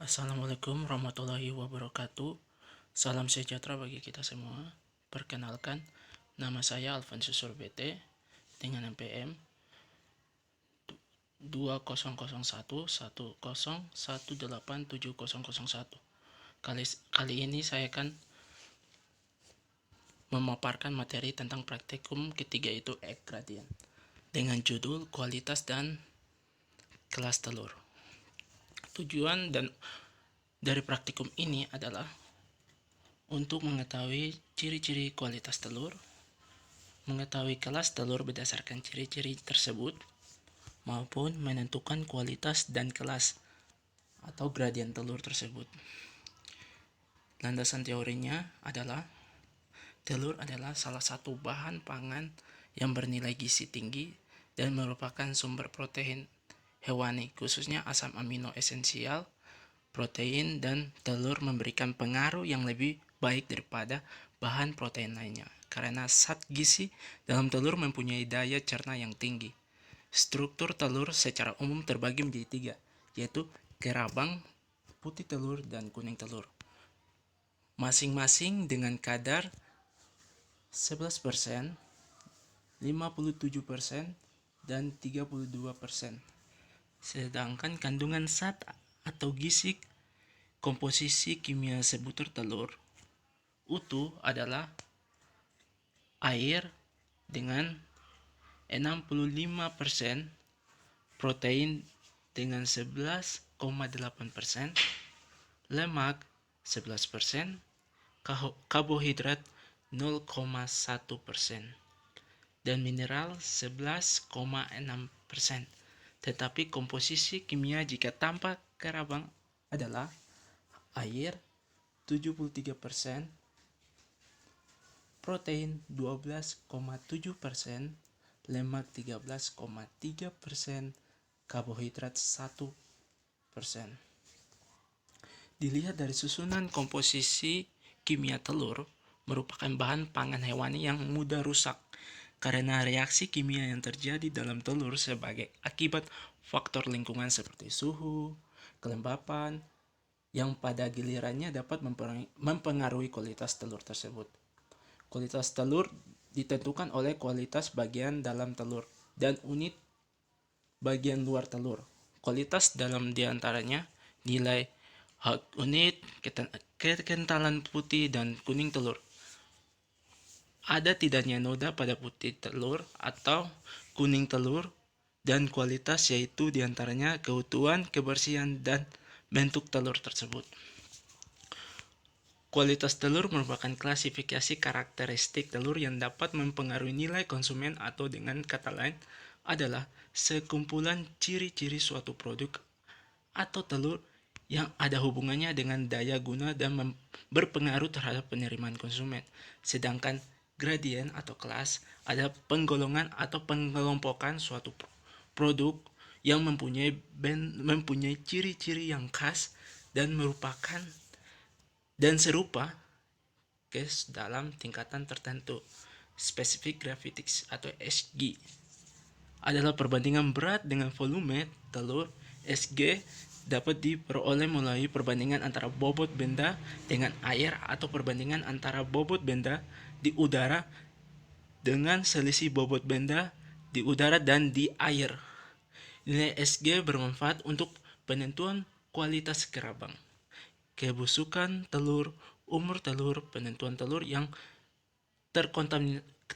Assalamualaikum warahmatullahi wabarakatuh. Salam sejahtera bagi kita semua. Perkenalkan, nama saya Alfonso Sorbete dengan NPM 200110187001. Kali ini saya akan memaparkan materi tentang praktikum ketiga, yaitu egg gradient, dengan judul kualitas dan kelas telur. Tujuan dari praktikum ini adalah untuk mengetahui ciri-ciri kualitas telur, mengetahui kelas telur berdasarkan ciri-ciri tersebut, maupun menentukan kualitas dan kelas atau gradien telur tersebut. Landasan teorinya adalah telur adalah salah satu bahan pangan yang bernilai gizi tinggi dan merupakan sumber protein hewani, khususnya asam amino esensial, protein, dan telur memberikan pengaruh yang lebih baik daripada bahan protein lainnya karena zat gizi dalam telur mempunyai daya cerna yang tinggi. Struktur telur secara umum terbagi menjadi tiga, yaitu gerabang, putih telur, dan kuning telur. Masing-masing dengan kadar 11%, 57%, dan 32%. Sedangkan kandungan zat atau gizi komposisi kimia sebutir telur utuh adalah air dengan 65%, protein dengan 11,8%, lemak 11%, karbohidrat 0,1%, dan mineral 11,6%. Tetapi komposisi kimia jika tanpa gerabang adalah air 73%, protein 12,7%, lemak 13,3%, karbohidrat 1%. Dilihat dari susunan komposisi kimia telur, merupakan bahan pangan hewani yang mudah rusak karena reaksi kimia yang terjadi dalam telur sebagai akibat faktor lingkungan seperti suhu, kelembapan, yang pada gilirannya dapat mempengaruhi kualitas telur tersebut. Kualitas telur ditentukan oleh kualitas bagian dalam telur dan unit bagian luar telur. Kualitas dalam diantaranya nilai unit, kekentalan putih dan kuning telur. Ada tidaknya noda pada putih telur atau kuning telur, dan kualitas yaitu diantaranya keutuhan, kebersihan, dan bentuk telur tersebut. Kualitas telur merupakan klasifikasi karakteristik telur yang dapat mempengaruhi nilai konsumen, atau dengan kata lain adalah sekumpulan ciri-ciri suatu produk atau telur yang ada hubungannya dengan daya guna dan berpengaruh terhadap penerimaan konsumen. Sedangkan gradien atau kelas ada penggolongan atau pengelompokan suatu produk yang mempunyai ciri-ciri yang khas dan merupakan dan serupa dalam tingkatan tertentu. Specific Graphics atau SG adalah perbandingan berat dengan volume telur. SG dapat diperoleh melalui perbandingan antara bobot benda dengan air atau perbandingan antara bobot benda di udara dengan selisih bobot benda di udara dan di air. Nilai SG bermanfaat untuk penentuan kualitas gerabang, kebusukan telur, umur telur, penentuan telur yang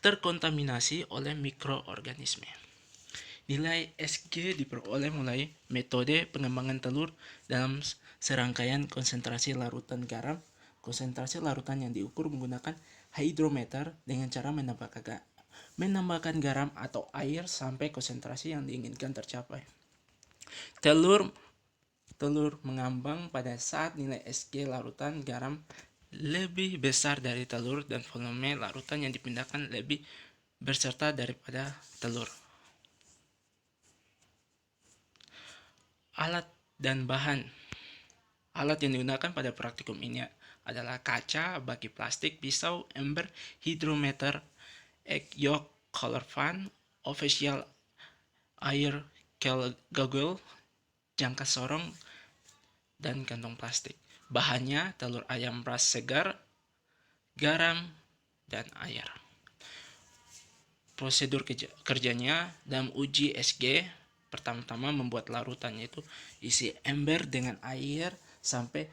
terkontaminasi oleh mikroorganisme. Nilai SG diperoleh melalui metode pengembangan telur dalam serangkaian konsentrasi larutan garam. Konsentrasi larutan yang diukur menggunakan hidrometer dengan cara menambahkan garam atau air sampai konsentrasi yang diinginkan tercapai. Telur mengambang pada saat nilai SG larutan garam lebih besar dari telur dan volume larutan yang dipindahkan lebih berserta daripada telur. Alat dan bahan. Alat yang digunakan pada praktikum ini adalah kaca, baki plastik, pisau, ember, hidrometer, egg yolk color fan, official air goggle, jangka sorong, dan kantong plastik. Bahannya telur ayam ras segar, garam, dan air. Prosedur kerjanya dalam uji SG, pertama-tama membuat larutan, yaitu isi ember dengan air sampai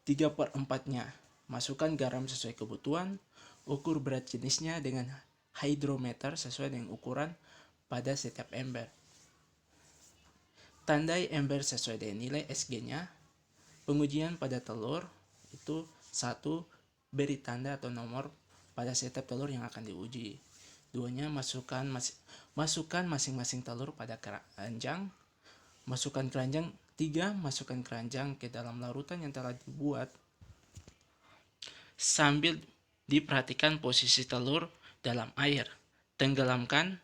3/4-nya. Masukkan garam sesuai kebutuhan, ukur berat jenisnya dengan hydrometer sesuai dengan ukuran pada setiap ember. Tandai ember sesuai dengan nilai SG-nya. Pengujian pada telur itu 1. Beri tanda atau nomor pada setiap telur yang akan diuji. 2-nya masukkan masing-masing telur pada keranjang. Masukkan keranjang. 3. Masukkan keranjang ke dalam larutan yang telah dibuat. Sambil diperhatikan posisi telur dalam air. Tenggelamkan,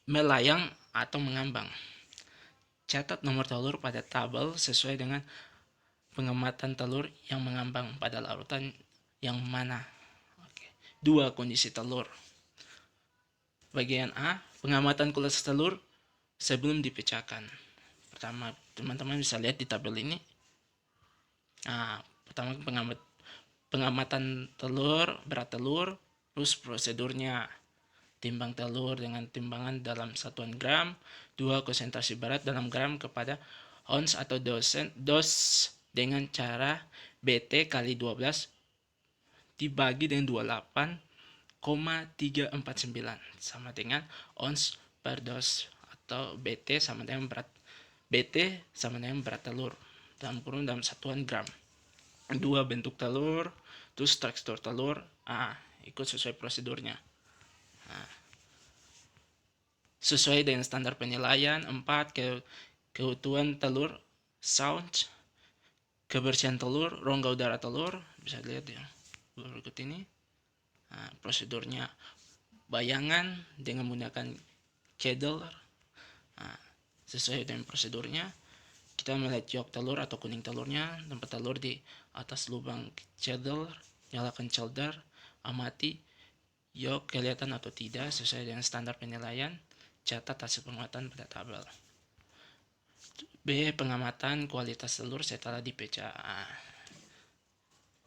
melayang atau mengambang. Catat nomor telur pada tabel sesuai dengan pengamatan telur yang mengambang pada larutan yang mana. 2. Kondisi telur. Bagian A, pengamatan kualitas telur sebelum dipecahkan. Pertama, teman-teman bisa lihat di tabel ini. Pertama pengamatan telur, berat telur, terus prosedurnya. Timbang telur dengan timbangan dalam satuan gram. 2. Konsentrasi berat dalam gram kepada ons atau dos dengan cara BT kali 12 dibagi dengan 28,349 sama dengan ons per dos, atau BT sama dengan berat telur dalam kurung dalam satuan gram. 2. Bentuk telur, terus tekstur telur, ikut sesuai prosedurnya. Sesuai dengan standar penilaian. 4. Keutuhan telur, sound, kebersihan telur, rongga udara telur, bisa lihat ya berikut ini. Prosedurnya, bayangan dengan menggunakan candle. Sesuai dengan prosedurnya, kita melihat yolk telur atau kuning telurnya, tempat telur di atas lubang candle, nyalakan candle, amati yolk kelihatan atau tidak sesuai dengan standar penilaian. Catat hasil pengamatan pada tabel. B. Pengamatan kualitas telur setelah dipecah.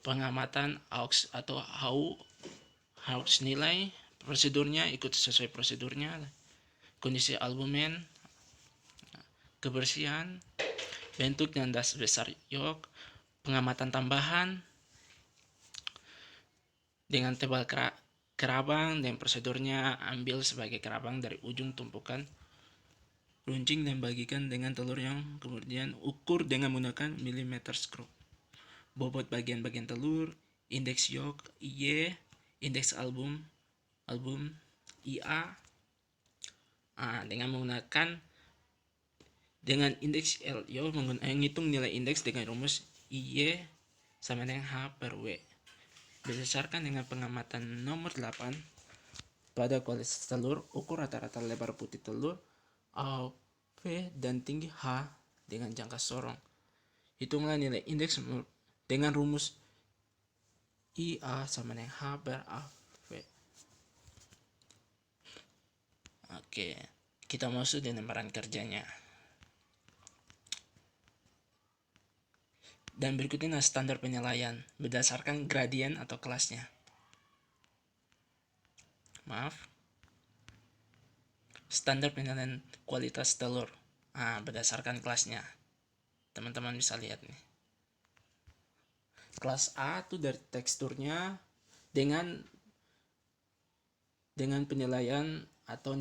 Pengamatan AUX atau HAUX nilai. Prosedurnya ikut sesuai prosedurnya. Kondisi albumen, kebersihan, bentuk dan dasar yolk. Pengamatan tambahan dengan tebal kerabang, dan prosedurnya ambil sebagai kerabang dari ujung tumpukan runcing dan bagikan dengan telur yang kemudian ukur dengan menggunakan milimeter skrup. Bobot bagian-bagian telur, indeks yolk IY, indeks album IA, dengan menggunakan indeks LYO, menghitung nilai indeks dengan rumus IY sama dengan H per W. Berdasarkan dengan pengamatan nomor 8 pada kualitas telur, ukur rata-rata lebar putih telur AV dan tinggi H dengan jangka sorong. Hitunglah nilai indeks dengan rumus IA sama dengan H per AV. Oke, kita masuk di lembaran kerjanya. Dan berikut ini standar penilaian berdasarkan gradien atau kelasnya. Standar penilaian kualitas telur berdasarkan kelasnya. Teman-teman bisa lihat nih. Kelas A itu dari teksturnya dengan penilaian atau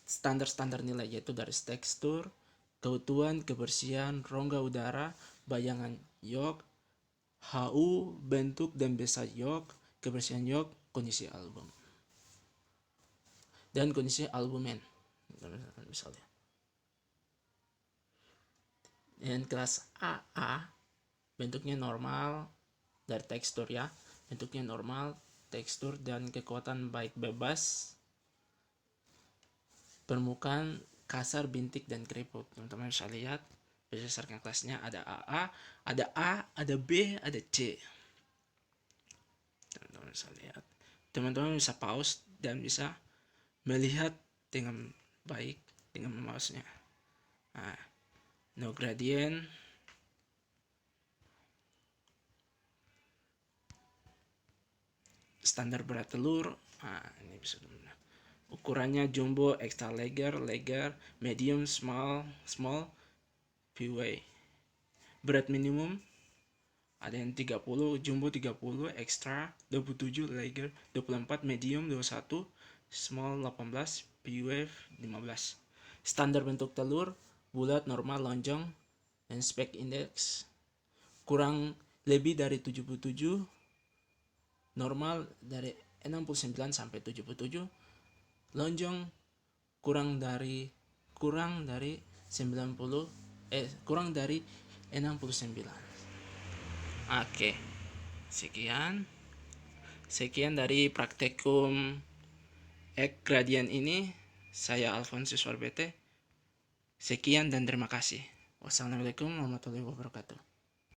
standar nilai, yaitu dari tekstur, keutuhan, kebersihan, rongga udara, bayangan yolk, HU, bentuk dan besar yolk, kebersihan yolk, kondisi album, dan kondisi albumen. Misalnya. Dan kelas AA bentuknya normal dari tekstur ya, bentuknya normal, tekstur dan kekuatan baik bebas, permukaan kasar, bintik dan keriput. Teman-teman bisa lihat berdasarkan kelasnya ada AA, ada A, ada B, ada C. Teman-teman bisa lihat. Teman-teman bisa pause dan bisa melihat dengan baik dengan mouse-nya. No gradient, standar berat telur. Nah, ini bisa ukurannya jumbo, extra lager, medium, small, PY. Berat minimum ada yang 30, jumbo 30, extra 27, lager 24, medium 21, small 18, PY 15. Standar bentuk telur bulat, normal, lonjong, dan spek indeks kurang lebih dari 77, normal dari 69 sampai 77, lonjong kurang dari 69. Oke, sekian dari praktikum gradient ini. Saya Alfonsus Warbete. Sekian dan terima kasih. Wassalamualaikum warahmatullahi wabarakatuh.